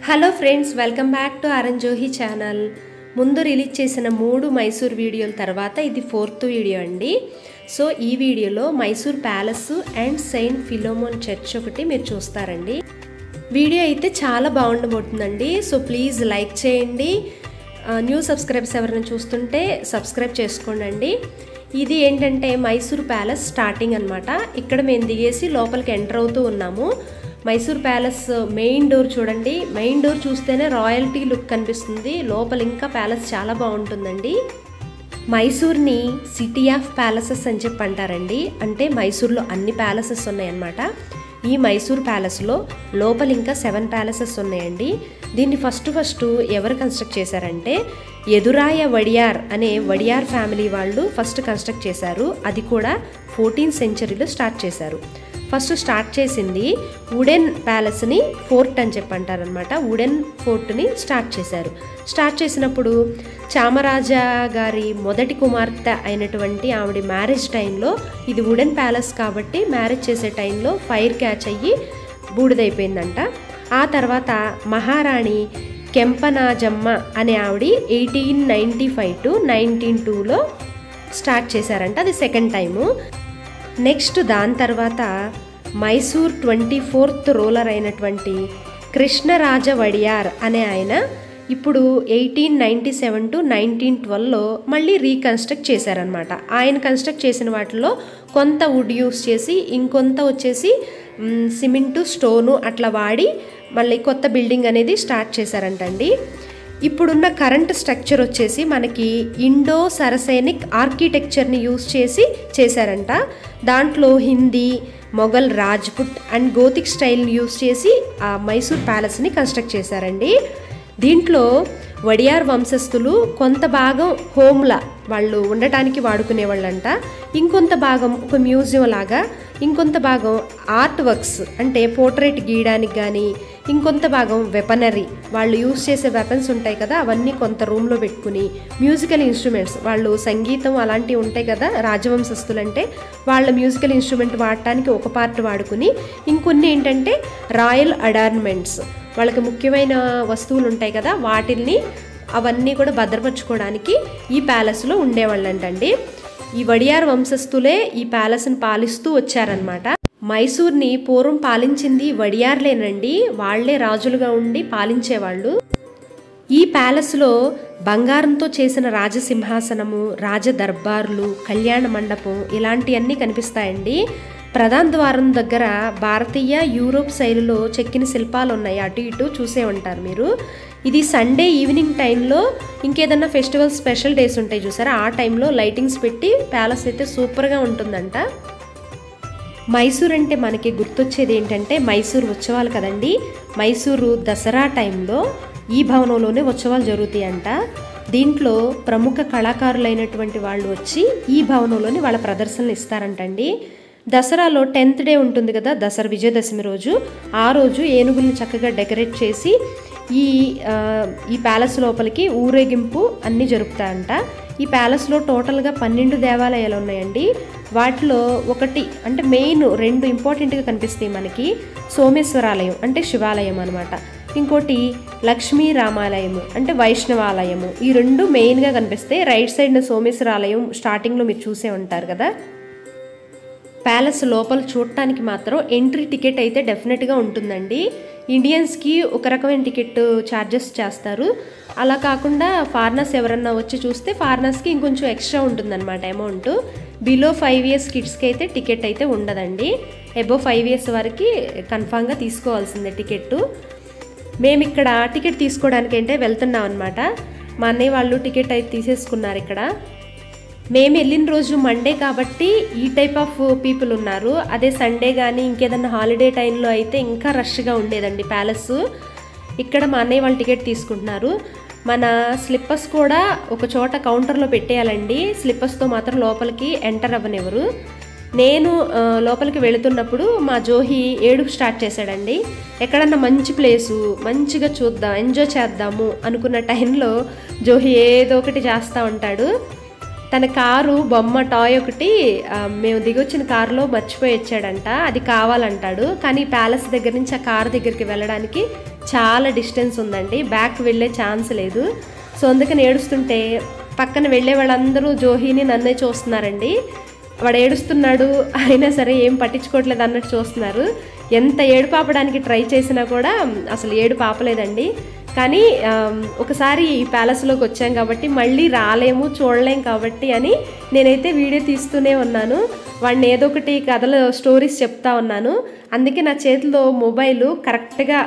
Hello friends, welcome back to ఆరంజోహి channel. ముందు release చేసిన 3 మైసూర్ వీడియోల తర్వాత ఇది 4th వీడియో అండి. సో ఈ వీడియోలో Mysore palace and Saint Philemon church ఒకటి మీరు చూస్తారండి. వీడియో అయితే చాలా బాగుండబోతుందండి. సో ప్లీజ్ లైక్ చేయండి. న్యూ సబ్స్క్రైబర్స్ ఎవరైనా చూస్తుంటే సబ్స్క్రైబ్ చేసుకోండి. ఇది ఏంటంటే మైసూర్ ప్యాలెస్ స్టార్టింగ్ అనమాట. ఇక్కడ మేము దిగేసి లోపలికి ఎంటర్ అవుతూ ఉన్నాము. మైసూర్ ప్యాలెస్ మెయిన్ డోర్ చూడండి. మెయిన్ డోర్ చూస్తేనే రాయల్టీ లుక్ కనిపిస్తుంది. లోపల ఇంకా ప్యాలెస్ చాలా బాగుంటుందండి. మైసూర్ని సిటీ ఆఫ్ ప్యాలెసెస్ అని చెప్పి అంటారండి. అంటే మైసూర్లో అన్ని ప్యాలెసెస్ ఉన్నాయన్నమాట. ఈ మైసూర్ ప్యాలెస్లో లోపల ఇంకా 7 ప్యాలెసెస్ ఉన్నాయండి. దీన్ని ఫస్ట్ ఎవరు కన్స్ట్రక్ట్ చేశారంటే ఎదురాయ వడియార్ అనే వడియార్ ఫ్యామిలీ వాళ్ళు ఫస్ట్ కన్స్ట్రక్ట్ చేశారు. అది కూడా 14th సెంచరీలో స్టార్ట్ చేశారు. ఫస్ట్ స్టార్ట్ చేసింది వుడెన్ ప్యాలెస్ని ఫోర్ట్ అని చెప్పి అంటారనమాట. వుడెన్ ఫోర్ట్ని స్టార్ట్ చేశారు. స్టార్ట్ చేసినప్పుడు చామరాజా గారి మొదటి కుమార్తె అయినటువంటి ఆవిడ మ్యారేజ్ టైంలో, ఇది వుడెన్ ప్యాలెస్ కాబట్టి మ్యారేజ్ చేసే టైంలో ఫైర్ క్యాచ్ అయ్యి బూడిదైపోయిందంట. ఆ తర్వాత మహారాణి కెంపనాజమ్మ అనే ఆవిడ 1895 to 1902లో స్టార్ట్ చేశారంట. అది సెకండ్ టైము. నెక్స్ట్ దాని తర్వాత మైసూర్ 24th రూలర్ అయినటువంటి కృష్ణరాజ వడియార్ అనే ఆయన ఇప్పుడు 1897 to 1912లో మళ్ళీ రీకన్స్ట్రక్ట్ చేశారనమాట. ఆయన కన్స్ట్రక్ట్ చేసిన వాటిలో కొంత వుడ్ యూస్ చేసి, ఇంకొంత వచ్చేసి సిమెంటు స్టోను అట్లా వాడి మళ్ళీ కొత్త బిల్డింగ్ అనేది స్టార్ట్ చేశారంటండి. ఇప్పుడున్న కరెంట్ స్ట్రక్చర్ వచ్చేసి మనకి ఇండో సరసైనిక్ ఆర్కిటెక్చర్ని యూజ్ చేసి చేశారంట. దాంట్లో హిందీ, మొఘల్, రాజ్పుట్ అండ్ గోతిక్ స్టైల్ని యూజ్ చేసి ఆ మైసూర్ ప్యాలెస్ని కన్స్ట్రక్ట్ చేశారండి. దీంట్లో వడియార్ వంశస్థులు కొంత భాగం హోమ్లా వాళ్ళు ఉండటానికి వాడుకునేవాళ్ళంట. ఇంకొంత భాగం ఒక మ్యూజియం లాగా, ఇంకొంత భాగం ఆర్ట్ వర్క్స్ అంటే పోర్ట్రేట్ గీయడానికి కానీ, ఇంకొంత భాగం వెపనరీ వాళ్ళు యూజ్ చేసే వెపన్స్ ఉంటాయి కదా, అవన్నీ కొంత రూమ్లో పెట్టుకుని, మ్యూజికల్ ఇన్స్ట్రుమెంట్స్ వాళ్ళు సంగీతం అలాంటివి ఉంటాయి కదా రాజవంశస్థులు అంటే, వాళ్ళ మ్యూజికల్ ఇన్స్ట్రుమెంట్ వాడటానికి ఒక పార్ట్ వాడుకుని, ఇంకొన్ని ఏంటంటే రాయల్ అడార్న్మెంట్స్ వాళ్ళకి ముఖ్యమైన వస్తువులు ఉంటాయి కదా, వాటిల్ని అవన్నీ కూడా భద్రపరచుకోవడానికి ఈ ప్యాలెస్లో ఉండేవాళ్ళంటండి. ఈ వడియార్ వంశస్థులే ఈ ప్యాలెస్ని పాలిస్తూ వచ్చారనమాట. మైసూర్ని పూర్వం పాలించింది వడియార్లేనండి. వాళ్లే రాజులుగా ఉండి పాలించేవాళ్ళు. ఈ ప్యాలెస్లో బంగారంతో చేసిన రాజసింహాసనము, రాజదర్బార్లు, కళ్యాణ మండపం ఇలాంటివన్నీ కనిపిస్తాయండి. ప్రధాన ద్వారం దగ్గర భారతీయ, యూరోప్ శైలిలో చెక్కిన శిల్పాలు ఉన్నాయి. అటు ఇటు చూసే ఉంటారు మీరు. ఇది సండే ఈవినింగ్ టైంలో ఇంకేదన్నా ఫెస్టివల్ స్పెషల్ డేస్ ఉంటాయి చూసారా, ఆ టైంలో లైటింగ్స్ పెట్టి ప్యాలెస్ అయితే సూపర్గా ఉంటుందంట. మైసూర్ అంటే మనకి గుర్తొచ్చేది ఏంటంటే మైసూర్ ఉత్సవాలు కదండి. మైసూరు దసరా టైంలో ఈ భవనంలోనే ఉత్సవాలు జరుగుతాయంట. దీంట్లో ప్రముఖ కళాకారులైనటువంటి వాళ్ళు వచ్చి ఈ భవనంలోని వాళ్ళ ప్రదర్శనలు ఇస్తారంటండి. దసరాలో 10th డే ఉంటుంది కదా, దసరా విజయదశమి రోజు, ఆ రోజు ఏనుగుల్ని చక్కగా డెకరేట్ చేసి ఈ ప్యాలెస్ లోపలికి ఊరేగింపు అన్నీ జరుపుతాయంట. ఈ ప్యాలెస్లో టోటల్గా 12 దేవాలయాలు ఉన్నాయండి. వాటిలో ఒకటి అంటే మెయిన్ 2 ఇంపార్టెంట్గా కనిపిస్తాయి మనకి. సోమేశ్వరాలయం అంటే శివాలయం అనమాట. ఇంకోటి లక్ష్మీ రామాలయము అంటే వైష్ణవాలయము. ఈ 2 మెయిన్గా కనిపిస్తాయి. రైట్ సైడ్న సోమేశ్వరాలయం స్టార్టింగ్లో మీరు చూసే ఉంటారు కదా. ప్యాలెస్ లోపల చూడటానికి మాత్రం ఎంట్రీ టికెట్ అయితే డెఫినెట్గా ఉంటుందండి. ఇండియన్స్కి ఒక రకమైన టికెట్ ఛార్జెస్ చేస్తారు. అలా కాకుండా ఫారినర్స్ ఎవరన్నా వచ్చి చూస్తే ఫారినర్స్కి ఇంకొంచెం ఎక్స్ట్రా ఉంటుందన్నమాట అమౌంట్. బిలో 5 years కిడ్స్కి అయితే టికెట్ అయితే ఉండదండి. అబోవ్ 5 years వరకు కన్ఫామ్గా తీసుకోవాల్సిందే టికెట్. మేము ఇక్కడ టికెట్ తీసుకోవడానికి అంటే వెళ్తున్నాం అనమాట. మా అన్నయ్య వాళ్ళు టికెట్ అయితే తీసేసుకున్నారు ఇక్కడ. మేము వెళ్ళిన రోజు మండే కాబట్టి ఈ టైప్ ఆఫ్ పీపుల్ ఉన్నారు. అదే సండే కానీ ఇంకేదన్నా హాలిడే టైంలో అయితే ఇంకా రష్గా ఉండేదండి ప్యాలెస్. ఇక్కడ మా అన్నయ్య వాళ్ళు టికెట్ తీసుకుంటున్నారు. మన స్లిప్పర్స్ కూడా ఒక చోట కౌంటర్లో పెట్టేయాలండి. స్లిప్పర్స్తో మాత్రం లోపలికి ఎంటర్ అవ్వనివ్వరు. నేను లోపలికి వెళుతున్నప్పుడు మా జోహి ఏడుపు స్టార్ట్ చేశాడండి. ఎక్కడన్నా మంచి ప్లేసు మంచిగా చూద్దాం, ఎంజాయ్ చేద్దాము అనుకున్న టైంలో జోహి ఏదో ఒకటి చేస్తూ ఉంటాడు. తన కారు బొమ్మ టాయ్ ఒకటి మేము దిగొచ్చిన కారులో మర్చిపోయి వచ్చాడంట. అది కావాలంటాడు. కానీ ప్యాలెస్ దగ్గర నుంచి ఆ కారు దగ్గరికి వెళ్ళడానికి చాలా డిస్టెన్స్ ఉందండి, బ్యాక్ వెళ్ళే ఛాన్స్ లేదు. సో అందుకని ఏడుస్తుంటే పక్కన వెళ్ళే వాళ్ళందరూ జోహీని నన్నే చూస్తున్నారండి. వాడు ఏడుస్తున్నాడు అయినా సరే ఏం పట్టించుకోవట్లేదు అన్నట్టు చూస్తున్నారు. ఎంత ఏడుపు ఆపడానికి ట్రై చేసినా కూడా అసలు ఏడుపు ఆపలేదండి. కానీ ఒకసారి ఈ ప్యాలెస్లోకి వచ్చాం కాబట్టి మళ్ళీ రాలేము, చూడలేం కాబట్టి అని నేనైతే వీడియో తీస్తూనే ఉన్నాను. వాడిని ఏదో ఒకటి కథలు స్టోరీస్ చెప్తా ఉన్నాను. అందుకే నా చేతిలో మొబైల్ కరెక్ట్గా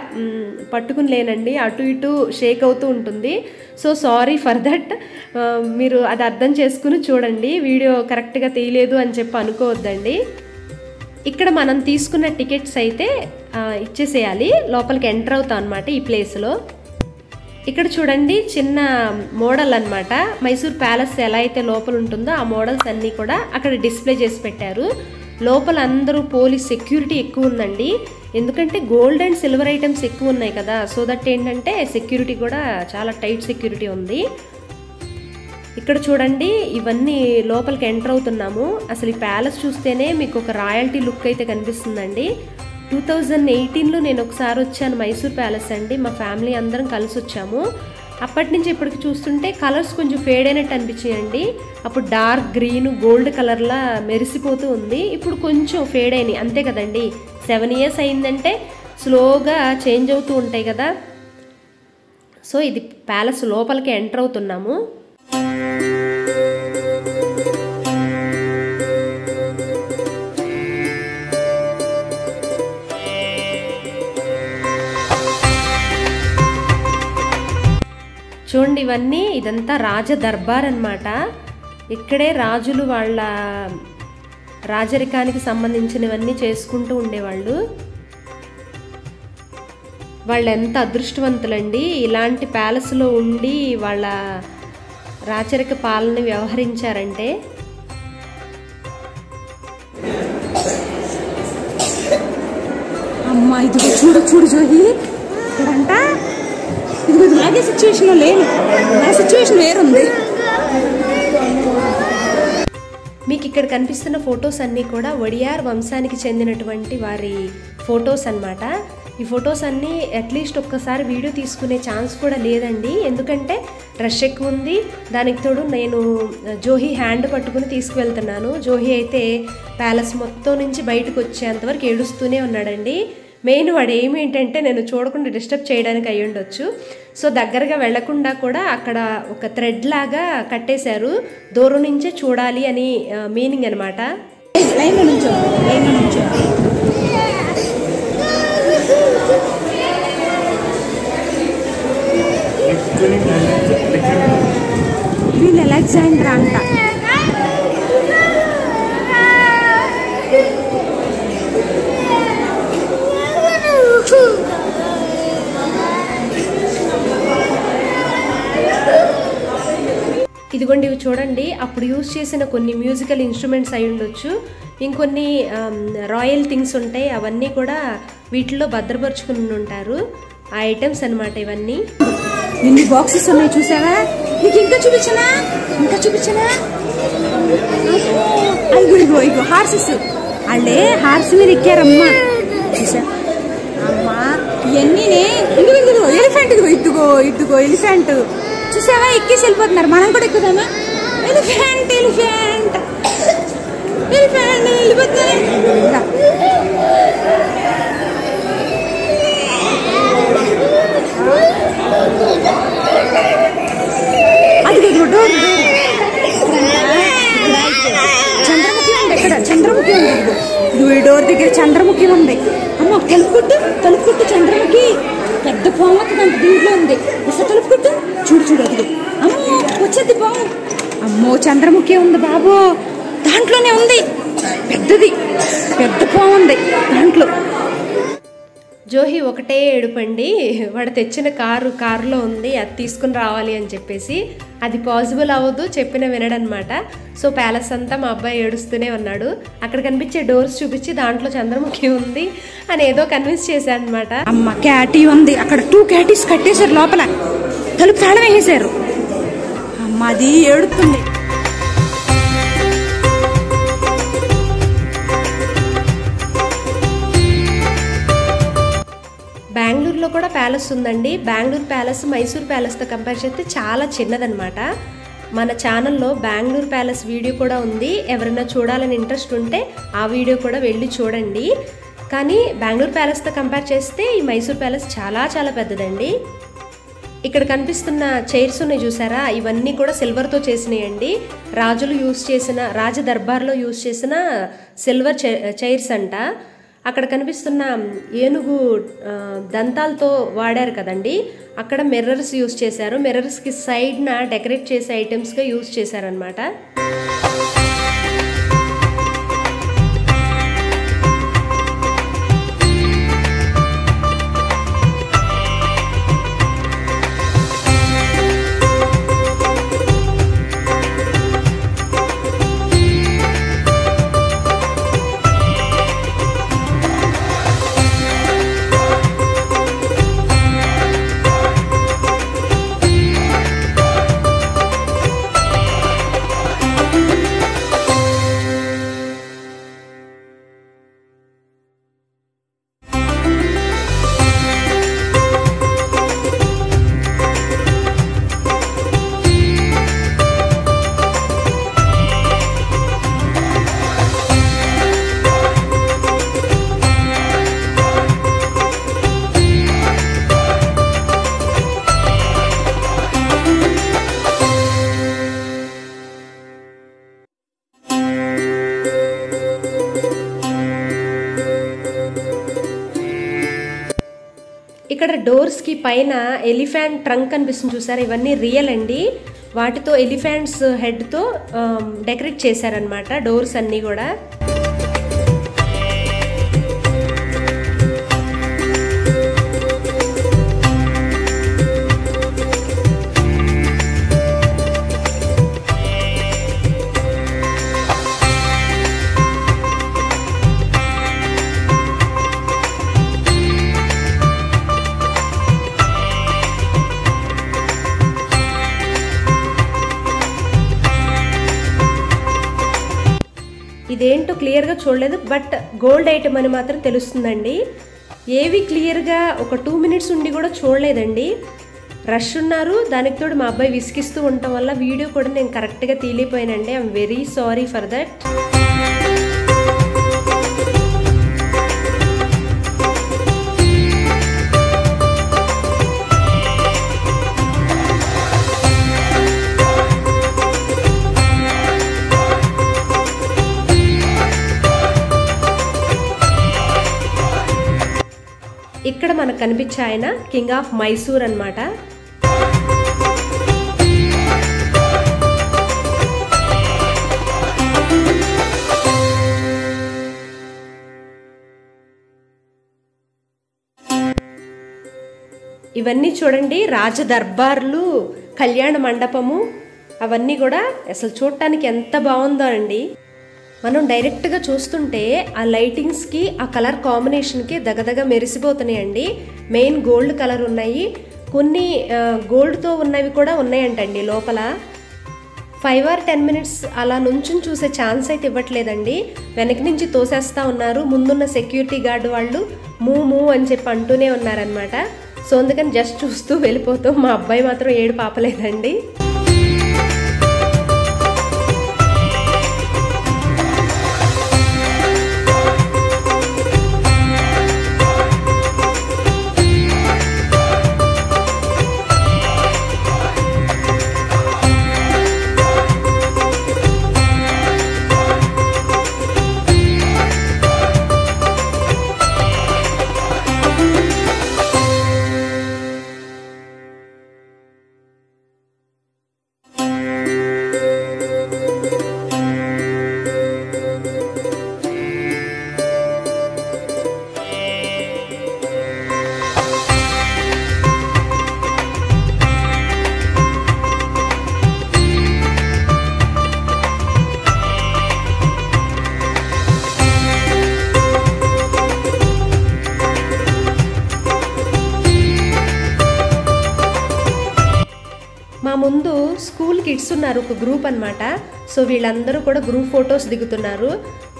పట్టుకుని లేనండి, అటు ఇటు షేక్ అవుతూ ఉంటుంది. So sorry for that. మీరు అది అర్థం చేసుకుని చూడండి, వీడియో కరెక్ట్గా తీయలేదు అని చెప్పి అనుకోవద్దండి. ఇక్కడ మనం తీసుకున్న టికెట్స్ అయితే ఇచ్చేసేయాలి, లోపలికి ఎంటర్ అవుతాం అనమాట ఈ ప్లేస్లో. ఇక్కడ చూడండి చిన్న మోడల్ అనమాట, మైసూర్ ప్యాలెస్ ఎలా అయితే లోపల ఉంటుందో ఆ మోడల్స్ అన్నీ కూడా అక్కడ డిస్ప్లే చేసి పెట్టారు. లోపల అందరూ పోలీస్ సెక్యూరిటీ ఎక్కువ ఉందండి, ఎందుకంటే గోల్డ్ అండ్ సిల్వర్ ఐటమ్స్ ఎక్కువ ఉన్నాయి కదా. సో దట్ ఏంటంటే సెక్యూరిటీ కూడా చాలా టైట్ సెక్యూరిటీ ఉంది. ఇక్కడ చూడండి ఇవన్నీ లోపలికి ఎంటర్ అవుతున్నాము. అసలు ఈ ప్యాలెస్ చూస్తేనే మీకు ఒక రాయల్టీ లుక్ అయితే కనిపిస్తుందండి. 2018లో నేను ఒకసారి వచ్చాను మైసూర్ ప్యాలెస్ అండి, మా ఫ్యామిలీ అందరం కలిసి వచ్చాము. అప్పటి నుంచి ఇప్పటికి చూస్తుంటే కలర్స్ కొంచెం ఫేడ్ అయినట్టు అనిపించాయండి. అప్పుడు డార్క్ గ్రీన్ గోల్డ్ కలర్లా మెరిసిపోతూ ఉంది, ఇప్పుడు కొంచెం ఫేడ్ అయినాయి అంతే కదండి. 7 years అయిందంటే స్లోగా చేంజ్ అవుతూ ఉంటాయి కదా. సో ఇది ప్యాలెస్ లోపలికి ఎంటర్ అవుతున్నాము. చూడండి ఇవన్నీ, ఇదంతా రాజ దర్బార్ అన్నమాట. ఇక్కడే రాజులు వాళ్ళ రాజరికానికి సంబంధించినవన్నీ చేసుకుంటూ ఉండేవాళ్ళు. వాళ్ళు ఎంత అదృష్టవంతులండి, ఇలాంటి ప్యాలెస్లో ఉండి వాళ్ళ రాచరిక పాలన వ్యవహరించారంటే. అమ్మా ఇది చూడు చూడు జోహి, ఇక్కడంట ఇది ఇలాగే సిచ్యువేషన్లో లేను, నా సిచ్యువేషన్ వేరుంది. మీకు ఇక్కడ కనిపిస్తున్న ఫొటోస్ అన్నీ కూడా ఒడియార్ వంశానికి చెందినటువంటి వారి ఫొటోస్ అన్నమాట. ఈ ఫొటోస్ అన్నీ అట్లీస్ట్ ఒక్కసారి వీడియో తీసుకునే ఛాన్స్ కూడా లేదండి, ఎందుకంటే రష్ ఎక్కువ ఉంది. దానికి తోడు నేను జోహి హ్యాండ్ పట్టుకుని తీసుకువెళ్తున్నాను. జోహి అయితే ప్యాలెస్ మొత్తం నుంచి బయటకు వచ్చేంతవరకు ఏడుస్తూనే ఉన్నాడండి. మెయిన్ వాడు ఏమేంటంటే నేను చూడకుండా డిస్టర్బ్ చేయడానికి అయ్యి ఉండొచ్చు. సో దగ్గరగా వెళ్లకుండా కూడా అక్కడ ఒక థ్రెడ్ లాగా కట్టేశారు, దూరం నుంచే చూడాలి అని మీనింగ్ అనమాట. వీళ్ళు అలెగ్జాండర్ అంట. ఇదిగోండి ఇవి చూడండి, అప్పుడు యూజ్ చేసిన కొన్ని మ్యూజికల్ ఇన్స్ట్రుమెంట్స్ అయి ఉండొచ్చు, ఇంకొన్ని రాయల్ థింగ్స్ ఉంటాయి, అవన్నీ కూడా వీటిలో భద్రపరుచుకుని ఉంటారు. ఆ ఐటమ్స్ అనమాట ఇవన్నీ. ఎన్ని బాక్సెస్ ఉన్నాయి చూసావా, నీకు ఇంకా చూపించనా, ఇంకా చూపించనా. ఇగో ఇగో ఇగో హార్సెస్, వాళ్ళే హార్స్ మీద ఎక్కారమ్మా చూసా. అమ్మా ఇవన్నీ ఇదిగో ఇదిగో ఎలిఫెంట్, ఇదిగో ఇదిగో ఇదిగో ఎలిఫెంట్ చూసావా, ఎక్కేసి వెళ్ళిపోతున్నారు. మనం కూడా ఎక్కుదామా? ఎలిఫెంట్ ఎలిఫెంట్ ఎలిఫెంట్ వెళ్ళిపోతున్నారు. అది డోర్ చంద్రముఖి ఉంది, ఇక్కడ చంద్రముఖి ఉంది. ఇదిగో ఈ డోర్ దగ్గర చంద్రముఖి ఉంది. అమ్మ తలుపుకొట్టు తలుపుకొట్టు, చంద్రముఖి పెద్ద పాము అంత దీంట్లో ఉంది. ఇస తలుపుకొట్టు, చూడు చూడు అది. అమ్మో వచ్చేది పాము. అమ్మో చంద్రముఖి ఉంది బాబు, దాంట్లోనే ఉంది, పెద్దది పెద్ద పాము ఉంది దాంట్లో. జోహి ఒకటే ఏడుపండి, వాడు తెచ్చిన కారులో ఉంది, అది తీసుకుని రావాలి అని చెప్పేసి. అది పాసిబుల్ అవ్వదు, చెప్పిన వినడనమాట. సో ప్యాలెస్ అంతా మా అబ్బాయి ఏడుస్తూనే ఉన్నాడు. అక్కడ కనిపించే డోర్స్ చూపించి దాంట్లో చంద్రముఖి ఉంది అని ఏదో కన్విన్స్ చేశాను అనమాట. అమ్మ క్యాటీ ఉంది అక్కడ, 2 క్యాటీస్ కట్టేశారు లోపల, తలుపు తాళం వేసేశారు. అమ్మ అది ఏడుతుంది. బెంగళూరులో కూడా ప్యాలెస్ ఉందండి. బెంగళూరు ప్యాలెస్ మైసూర్ ప్యాలెస్తో కంపేర్ చేస్తే చాలా చిన్నదనమాట. మన ఛానల్లో బెంగళూరు ప్యాలెస్ వీడియో కూడా ఉంది. ఎవరైనా చూడాలని ఇంట్రెస్ట్ ఉంటే ఆ వీడియో కూడా వెళ్ళి చూడండి. కానీ బెంగళూరు ప్యాలెస్తో కంపేర్ చేస్తే ఈ మైసూర్ ప్యాలెస్ చాలా చాలా పెద్దదండి. ఇక్కడ కనిపిస్తున్న చైర్స్ ఉన్నాయి చూసారా, ఇవన్నీ కూడా సిల్వర్తో చేసినాయండి. రాజులు యూజ్ చేసిన, రాజ దర్బార్లో యూజ్ చేసిన సిల్వర్ చైర్స్ అంట. అక్కడ కనిపిస్తున్న ఏనుగు దంతాలతో వాడారు కదండి, అక్కడ మిర్రర్స్ యూజ్ చేశారు. మిర్రర్స్కి సైడ్న డెకరేట్ చేసే ఐటమ్స్గా యూజ్ చేశారనమాట. ఇక్కడ డోర్స్కి పైన ఎలిఫెంట్ ట్రంక్ కనిపిస్తుంది చూసారా, ఇవన్నీ రియల్ అండి. వాటితో ఎలిఫెంట్స్ హెడ్తో డెకరేట్ చేశారనమాట డోర్స్ అన్నీ కూడా. ఇదేంటో క్లియర్గా చూడలేదు, బట్ గోల్డ్ ఐటమ్ అని మాత్రం తెలుస్తుందండి. ఏవి క్లియర్గా ఒక 2 minutes ఉండి కూడా చూడలేదండి. రష్ ఉన్నారు, దానికి తోడు మా అబ్బాయి విసిగిస్తూ ఉండటం వల్ల వీడియో కూడా నేను కరెక్ట్గా తీలిపోయానండి. I'm very sorry for that. ఇక్కడ మనకు కనిపించే ఆయన కింగ్ ఆఫ్ మైసూర్ అన్నమాట. ఇవన్నీ చూడండి, రాజదర్బార్లు, కళ్యాణ మండపము, అవన్నీ కూడా అసలు చూడటానికి ఎంత బాగుందో అండి. మనం డైరెక్ట్గా చూస్తుంటే ఆ లైటింగ్స్కి, ఆ కలర్ కాంబినేషన్కి దగదగ మెరిసిపోతున్నాయండి. మెయిన్ గోల్డ్ కలర్ ఉన్నాయి, కొన్ని గోల్డ్తో ఉన్నవి కూడా ఉన్నాయంటండి లోపల. 5 or 10 minutes అలా నుంచుని చూసే ఛాన్స్ అయితే ఇవ్వట్లేదండి. వెనక నుంచి తోసేస్తూ ఉన్నారు. ముందున్న సెక్యూరిటీ గార్డు వాళ్ళు మూ అని చెప్పి అంటూనే ఉన్నారనమాట. సో అందుకని జస్ట్ చూస్తూ వెళ్ళిపోతాం. మా అబ్బాయి మాత్రం ఏడు పాపలేదండి. మా ముందు స్కూల్ కిడ్స్ ఉన్నారు, ఒక గ్రూప్ అనమాట. సో వీళ్ళందరూ కూడా గ్రూప్ ఫొటోస్ దిగుతున్నారు.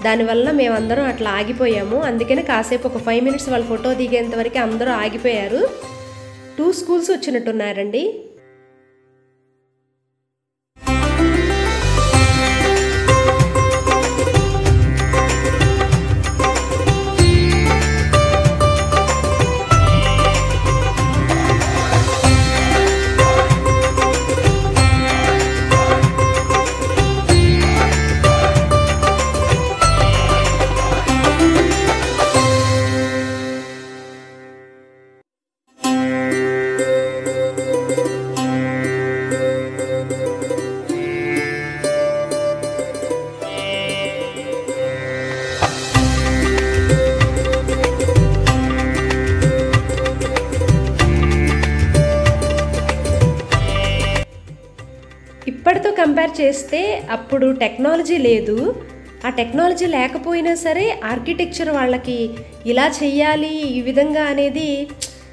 దానివల్ల మేమందరం అట్లా ఆగిపోయాము. అందుకని కాసేపు ఒక 5 minutes వాళ్ళ ఫోటో దిగేంత వరకు అందరూ ఆగిపోయారు. స్కూల్స్ వచ్చినట్టున్నారండి. ఇప్పటితో కంపేర్ చేస్తే అప్పుడు టెక్నాలజీ లేదు. ఆ టెక్నాలజీ లేకపోయినా సరే ఆర్కిటెక్చర్ వాళ్ళకి ఇలా చెయ్యాలి ఈ విధంగా అనేది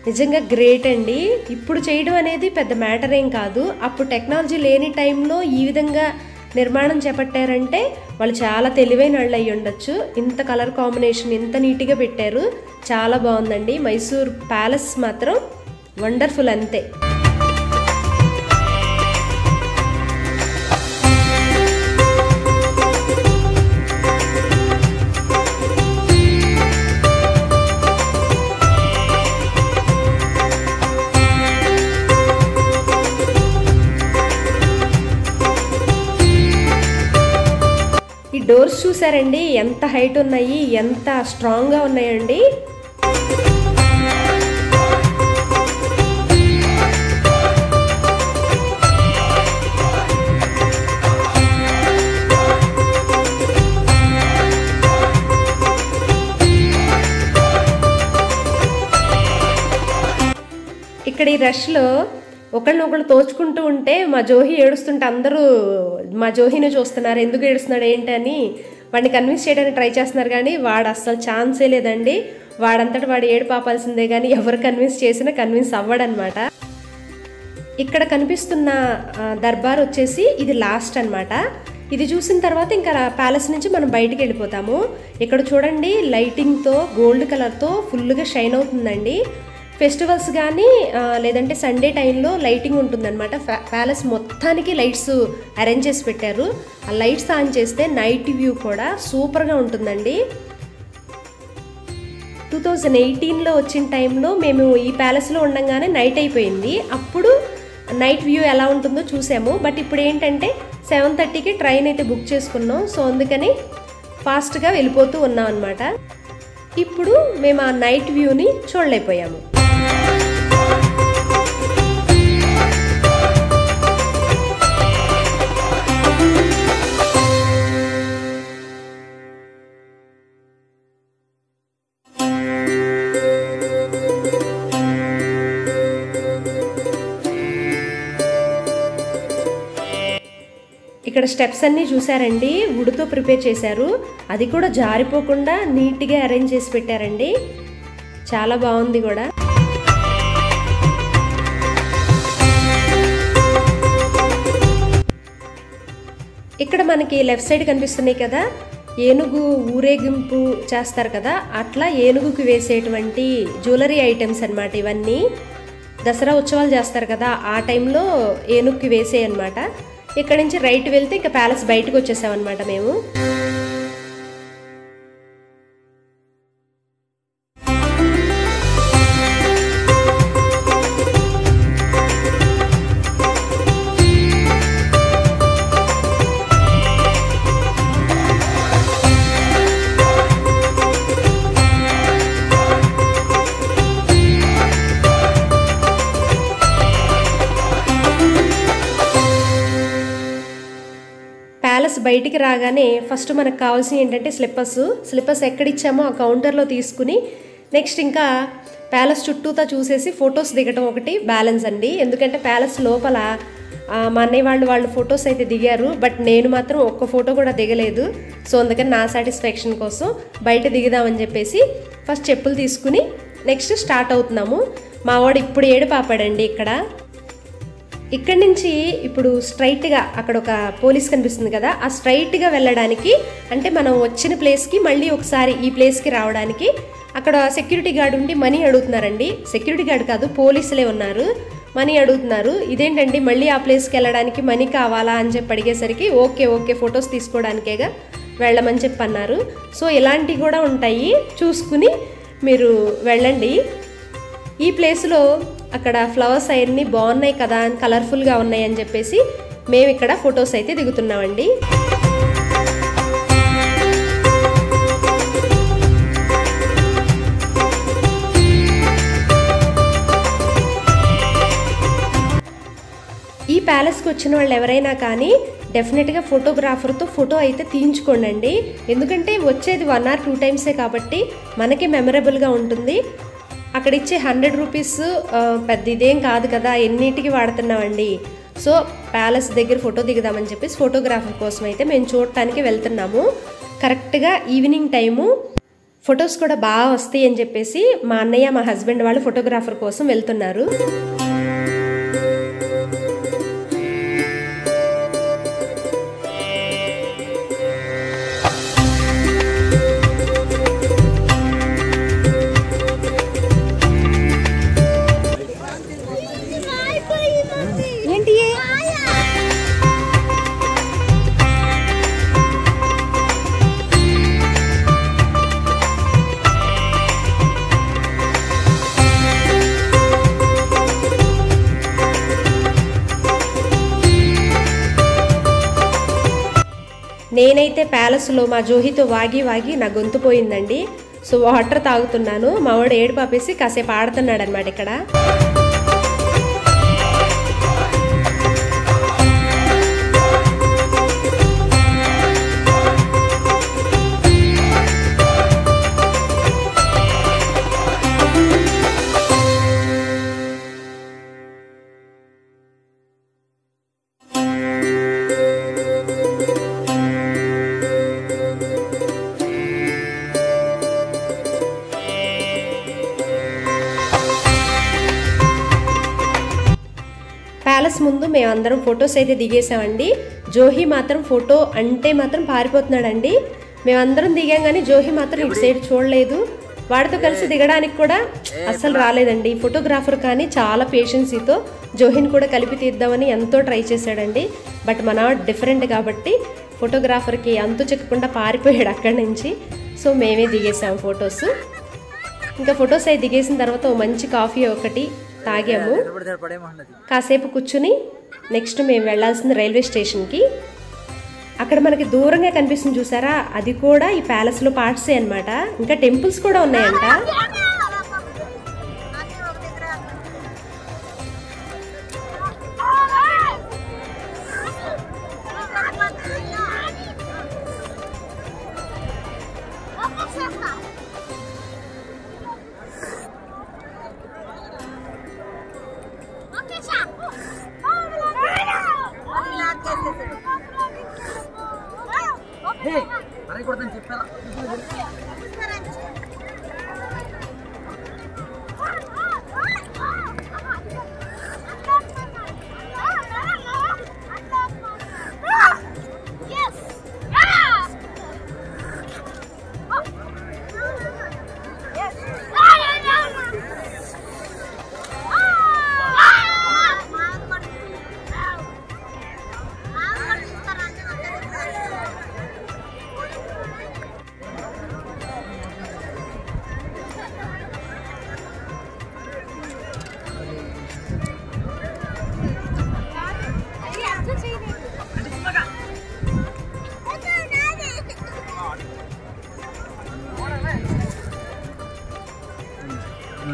నిజంగా గ్రేట్ అండి. ఇప్పుడు చేయడం అనేది పెద్ద మ్యాటర్ ఏం కాదు. అప్పుడు టెక్నాలజీ లేని టైంలో ఈ విధంగా నిర్మాణం చేపట్టారంటే వాళ్ళు చాలా తెలివైన వాళ్ళు అయ్యి ఉండొచ్చు. ఇంత కలర్ కాంబినేషన్ ఇంత నీట్గా పెట్టారు, చాలా బాగుందండి. మైసూర్ ప్యాలెస్ మాత్రం వండర్ఫుల్ అంతే. ఈ డోర్స్ చూసారండి ఎంత హైట్ ఉన్నాయి, ఎంత స్ట్రాంగ్గా ఉన్నాయండి. ఇక్కడ ఈ రష్లో ఒకళ్ళనొకళ్ళు తోచుకుంటూ ఉంటే మా జోహి ఏడుస్తుంటే అందరూ మా జోహిని చూస్తున్నారు, ఎందుకు ఏడుస్తున్నాడు ఏంటి అని వాడిని కన్విన్స్ చేయడానికి ట్రై చేస్తున్నారు. కానీ వాడు అస్సలు ఛాన్సే లేదండి. వాడంతటి వాడు ఏడు పాపాల్సిందే కానీ ఎవరు కన్విన్స్ చేసినా కన్విన్స్ అవ్వడనమాట. ఇక్కడ కనిపిస్తున్న దర్బార్ వచ్చేసి ఇది లాస్ట్ అనమాట. ఇది చూసిన తర్వాత ఇంకా ప్యాలెస్ నుంచి మనం బయటికి వెళ్ళిపోతాము. ఇక్కడ చూడండి లైటింగ్తో గోల్డ్ కలర్తో ఫుల్గా షైన్ అవుతుందండి. ఫెస్టివల్స్ కానీ లేదంటే సండే టైంలో లైటింగ్ ఉంటుందన్నమాట. ప్యాలెస్ మొత్తానికి లైట్స్ అరేంజ్ చేసి పెట్టారు. ఆ లైట్స్ ఆన్ చేస్తే నైట్ వ్యూ కూడా సూపర్గా ఉంటుందండి. 2018లో వచ్చిన టైంలో మేము ఈ ప్యాలెస్లో ఉండగానే నైట్ అయిపోయింది. అప్పుడు నైట్ వ్యూ ఎలా ఉంటుందో చూసాము. బట్ ఇప్పుడు ఏంటంటే 7:30కి ట్రైన్ అయితే బుక్ చేసుకున్నాం. సో అందుకని ఫాస్ట్గా వెళ్ళిపోతూ ఉన్నాం అనమాట. ఇప్పుడు మేము ఆ నైట్ వ్యూని చూడలేకపోయాము. ఇక్కడ స్టెప్స్ అన్నీ చూసారండి, వుడ్తో ప్రిపేర్ చేశారు. అది కూడా జారిపోకుండా నీట్గా అరేంజ్ చేసి పెట్టారండి. చాలా బాగుంది కూడా. ఇక్కడ మనకి లెఫ్ట్ సైడ్ కనిపిస్తున్నాయి కదా, ఏనుగు ఊరేగింపు చేస్తారు కదా, అట్లా ఏనుగుకి వేసేటువంటి జ్యువెలరీ ఐటమ్స్ అన్నమాట. ఇవన్నీ దసరా ఉత్సవాలు చేస్తారు కదా, ఆ టైంలో ఏనుగుకి వేసే అన్నమాట. ఇక్కడ నుంచి రైట్ వెళ్తే ఇంకా ప్యాలెస్ బయటకు వచ్చేసామన్నమాట మేము. ప్యాలెస్ బయటికి రాగానే ఫస్ట్ మనకు కావాల్సిన ఏంటంటే స్లిప్పర్స్ ఎక్కడిచ్చామో ఆ కౌంటర్లో తీసుకుని నెక్స్ట్ ఇంకా ప్యాలెస్ చుట్టూతా చూసేసి ఫొటోస్ దిగటం ఒకటి బ్యాలెన్స్ అండి. ఎందుకంటే ప్యాలెస్ లోపల మా అన్నయ్య వాళ్ళు ఫొటోస్ అయితే దిగారు, బట్ నేను మాత్రం ఒక్క ఫోటో కూడా దిగలేదు. సో అందుకని నా సాటిస్ఫాక్షన్ కోసం బయట దిగుదామని చెప్పేసి ఫస్ట్ చెప్పులు తీసుకుని నెక్స్ట్ స్టార్ట్ అవుతున్నాము. మా వాడు ఇప్పుడు ఏడు పాపాడండి. ఇక్కడ ఇక్కడి నుంచి ఇప్పుడు స్ట్రైట్గా అక్కడ ఒక పోలీస్ కనిపిస్తుంది కదా, ఆ స్ట్రైట్గా వెళ్ళడానికి అంటే మనం వచ్చిన ప్లేస్కి మళ్ళీ ఒకసారి ఈ ప్లేస్కి రావడానికి అక్కడ సెక్యూరిటీ గార్డ్ ఉండి మనీ అడుగుతున్నారండి. సెక్యూరిటీ గార్డ్ కాదు, పోలీసులే ఉన్నారు, మనీ అడుగుతున్నారు. ఇదేంటండి మళ్ళీ ఆ ప్లేస్కి వెళ్ళడానికి మనీ కావాలా అని చెప్పి అడిగేసరికి ఓకే ఫొటోస్ తీసుకోవడానికేగా వెళ్ళమని చెప్పి అన్నారు. సో ఇలాంటివి కూడా ఉంటాయి, చూసుకుని మీరు వెళ్ళండి. ఈ ప్లేస్లో అక్కడ ఫ్లవర్స్ అవన్నీ బాగున్నాయి కదా, కలర్ఫుల్గా ఉన్నాయి అని చెప్పేసి మేము ఇక్కడ ఫొటోస్ అయితే దిగుతున్నామండి. ఈ ప్యాలెస్కి వచ్చిన వాళ్ళు ఎవరైనా కానీ డెఫినెట్గా ఫోటోగ్రాఫర్తో ఫోటో అయితే తీయించుకోండి. ఎందుకంటే వచ్చేది 1 or 2 టైమ్సే కాబట్టి మనకి మెమరబుల్గా ఉంటుంది. అక్కడ ఇచ్చే 100 రూపీస్ పెద్ద ఇదేం కాదు కదా, ఎన్నిటికి వాడుతున్నామండి. సో ప్యాలెస్ దగ్గర ఫోటో దిగుదామని చెప్పేసి ఫోటోగ్రాఫర్ కోసం అయితే మేము చూడటానికి వెళ్తున్నాము. కరెక్ట్గా ఈవినింగ్ టైము, ఫొటోస్ కూడా బాగా వస్తాయి అని చెప్పేసి మా అన్నయ్య మా హస్బెండ్ వాళ్ళు ఫోటోగ్రాఫర్ కోసం వెళ్తున్నారు. నేనైతే ప్యాలెస్లో మా జోహితో వాగి నా గొంతు పోయిందండి. సో వాటర్ తాగుతున్నాను. మా వాడు ఏడు పాపేసి కాసేపు ఆడుతున్నాడు అనమాట ఇక్కడ. ప్యాలెస్ ముందు మేమందరం ఫొటోస్ అయితే దిగేసామండి. జోహి మాత్రం ఫోటో అంటే మాత్రం పారిపోతున్నాడండి. మేమందరం దిగాం కానీ జోహి మాత్రం ఇటు సైడ్ చూడలేదు. వాడితో కలిసి దిగడానికి కూడా అస్సలు రాలేదండి. ఫోటోగ్రాఫర్ కానీ చాలా పేషెన్సీతో జోహిని కూడా కలిపి తీద్దామని ఎంతో ట్రై చేశాడండి. బట్ మన డిఫరెంట్ కాబట్టి ఫోటోగ్రాఫర్కి అంతు చెక్కకుండా పారిపోయాడు అక్కడి నుంచి. సో మేమే దిగేసాము ఫొటోస్. ఇంకా ఫొటోస్ అయితే దిగేసిన తర్వాత ఓ మంచి కాఫీ ఒకటి తాగాము. కాసేపు కూర్చుని నెక్స్ట్ మేము వెళ్ళాల్సింది రైల్వే స్టేషన్కి. అక్కడ మనకి దూరంగా కనిపిస్తుంది చూసారా, అది కూడా ఈ ప్యాలెస్లో పార్ట్సే అనమాట. ఇంకా టెంపుల్స్ కూడా ఉన్నాయంట.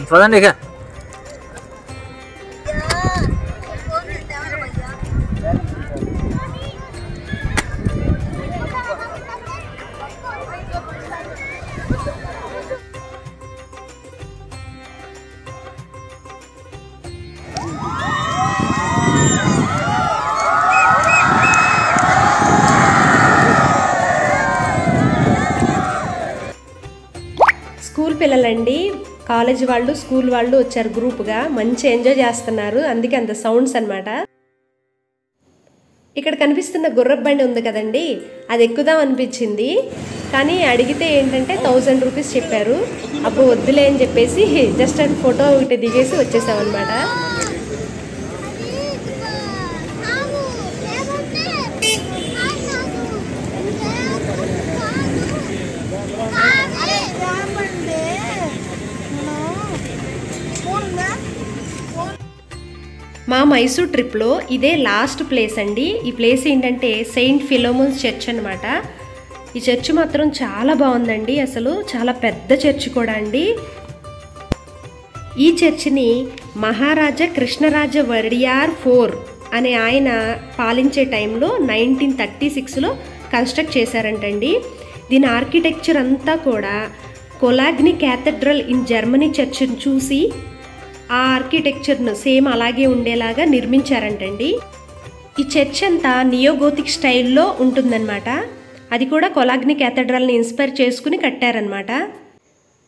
చూడండి ఇక స్కూల్ పిల్లలండి, కాలేజ్ వాళ్ళు స్కూల్ వాళ్ళు వచ్చారు గ్రూప్గా. మంచి ఎంజాయ్ చేస్తున్నారు, అందుకే అంత సౌండ్స్ అనమాట. ఇక్కడ కనిపిస్తున్న గుర్రపు బండి ఉంది కదండి, అది ఎక్కుదాం అనిపించింది. కానీ అడిగితే ఏంటంటే 1000 రూపీస్ చెప్పారు. అప్పుడు వద్దులే అని చెప్పేసి జస్ట్ అది ఫోటో ఒకటి దిగేసి వచ్చేసామన్నమాట. మా మైసూర్ ట్రిప్లో ఇదే లాస్ట్ ప్లేస్ అండి. ఈ ప్లేస్ ఏంటంటే సెయింట్ ఫిలోమోన్స్ చర్చ్ అనమాట. ఈ చర్చ్ మాత్రం చాలా బాగుందండి, అసలు చాలా పెద్ద చర్చ్ కూడా అండి. ఈ చర్చిని మహారాజా కృష్ణరాజ వడియార్ 4 అనే ఆయన పాలించే టైంలో 1936లో కన్స్ట్రక్ట్ చేశారంటండి. దీని ఆర్కిటెక్చర్ అంతా కూడా కొలాగ్ని క్యాథడ్రల్ ఇన్ జర్మనీ చర్చ్ని చూసి ఆ ఆర్కిటెక్చర్ను సేమ్ అలాగే ఉండేలాగా నిర్మించారంటండి. ఈ చర్చ్ అంతా నియోగోతిక్ స్టైల్లో ఉంటుందన్నమాట. అది కూడా కొలాగ్ని క్యాథడ్రల్ని ఇన్స్పైర్ చేసుకుని కట్టారనమాట.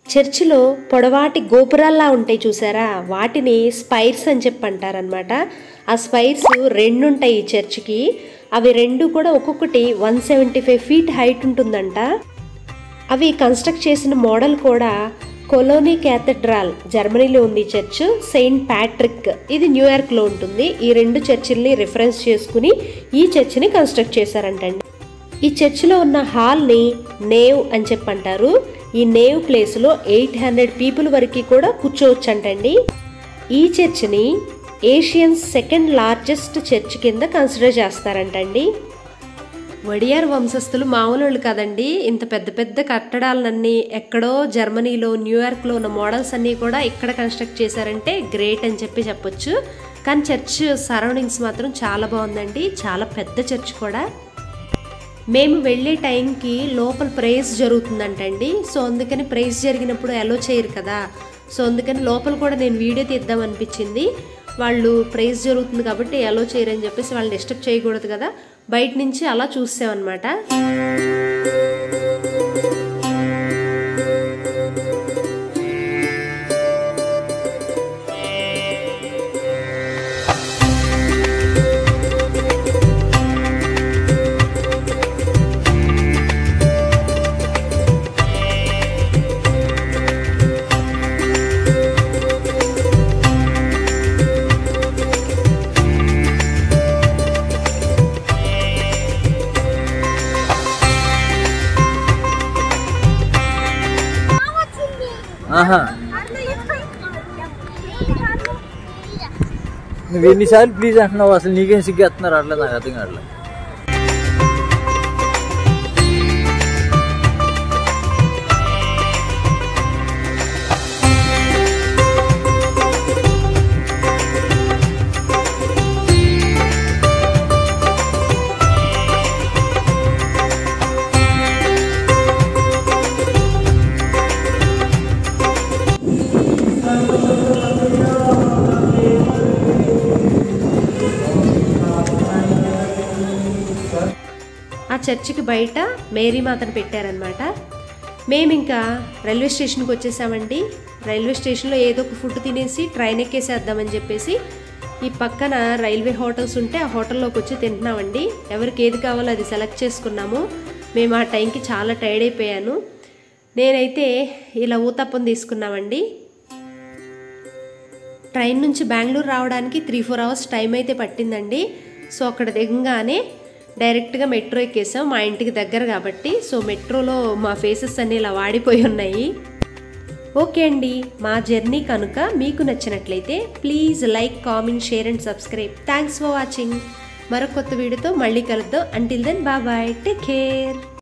చర్చిలో పొడవాటి గోపురాల్లా ఉంటాయి చూసారా, వాటిని స్పైర్స్ అని చెప్పి అంటారనమాట. ఆ స్పైర్స్ 2 ఉంటాయి ఈ చర్చికి. అవి 2 కూడా ఒక్కొక్కటి 175 ఫీట్ హైట్ ఉంటుందంట. అవి కన్స్ట్రక్ట్ చేసిన మోడల్ కూడా కొలోనీ క్యాథడ్రాల్ జర్మనీలో ఉంది చర్చ్. సెయింట్ ప్యాట్రిక్ ఇది న్యూయార్క్లో ఉంటుంది. ఈ 2 చర్చిల్ని రిఫరెన్స్ చేసుకుని ఈ చర్చిని కన్స్ట్రక్ట్ చేశారంటండి. ఈ చర్చిలో ఉన్న హాల్ని నేవ్ అని చెప్పి అంటారు. ఈ నేవ్ ప్లేస్లో 800 పీపుల్ వరకు కూడా కూర్చోవచ్చు అంటండి. ఈ చర్చిని ఏషియన్ 2nd లార్జెస్ట్ చర్చ్ కింద కన్సిడర్ చేస్తారంటండి. వడియార్ వంశస్థులు మామూలు కాదండి. ఇంత పెద్ద పెద్ద కట్టడాలన్నీ ఎక్కడో జర్మనీలో న్యూయార్క్లో ఉన్న మోడల్స్ అన్నీ కూడా ఇక్కడ కన్స్ట్రక్ట్ చేశారంటే గ్రేట్ అని చెప్పొచ్చు. కానీ చర్చ్ సరౌండింగ్స్ మాత్రం చాలా బాగుందండి, చాలా పెద్ద చర్చ్ కూడా. మేము వెళ్ళే టైంకి లోపల ప్రేయర్స్ జరుగుతుందంటండి. సో అందుకని ప్రేయర్స్ జరిగినప్పుడు అలో చేయరు కదా, సో అందుకని లోపల కూడా నేను వీడియో తీద్దాం అనిపించింది. వాళ్ళు ప్రేయర్స్ జరుగుతుంది కాబట్టి అలో చేయరని చెప్పేసి వాళ్ళు డిస్టర్బ్ చేయకూడదు కదా, బయట నుంచి అలా చూసామన్నమాట. నువ్వు ఎన్నిసార్లు ప్లీజ్ అంటున్నావు, అసలు నీకేం సిగ్గేస్తున్నారు అట్లా నాకు అర్థం కావట్లేదు. ఆ చర్చికి బయట మేరీ మాతను పెట్టారనమాట. మేము ఇంకా రైల్వే స్టేషన్కి వచ్చేసామండి. రైల్వే స్టేషన్లో ఏదో ఒక ఫుడ్ తినేసి ట్రైన్ ఎక్కేసేద్దామని చెప్పేసి ఈ పక్కన రైల్వే హోటల్స్ ఉంటే ఆ హోటల్లోకి వచ్చి తింటున్నామండి. ఎవరికి ఏది కావాలో అది సెలెక్ట్ చేసుకున్నాము. మేము ఆ టైంకి చాలా టైర్డ్ అయిపోయాను. నేనైతే ఇలా ఊతప్పం తీసుకున్నామండి. ట్రైన్ నుంచి బెంగళూరు రావడానికి 3-4 అవర్స్ టైం అయితే పట్టిందండి. సో అక్కడ దిగంగానే డైరెక్ట్గా మెట్రో ఎక్కేసాం, మా ఇంటికి దగ్గర కాబట్టి. సో మెట్రోలో మా ఫేసెస్ అన్నీ ఇలా వాడిపోయి ఉన్నాయి. ఓకే అండి, మా జర్నీ కనుక మీకు నచ్చినట్లయితే please like, comment, share and subscribe. Thanks for watching. మరొక కొత్త వీడియోతో మళ్ళీ కలుద్దాం. Until then bye bye, take care.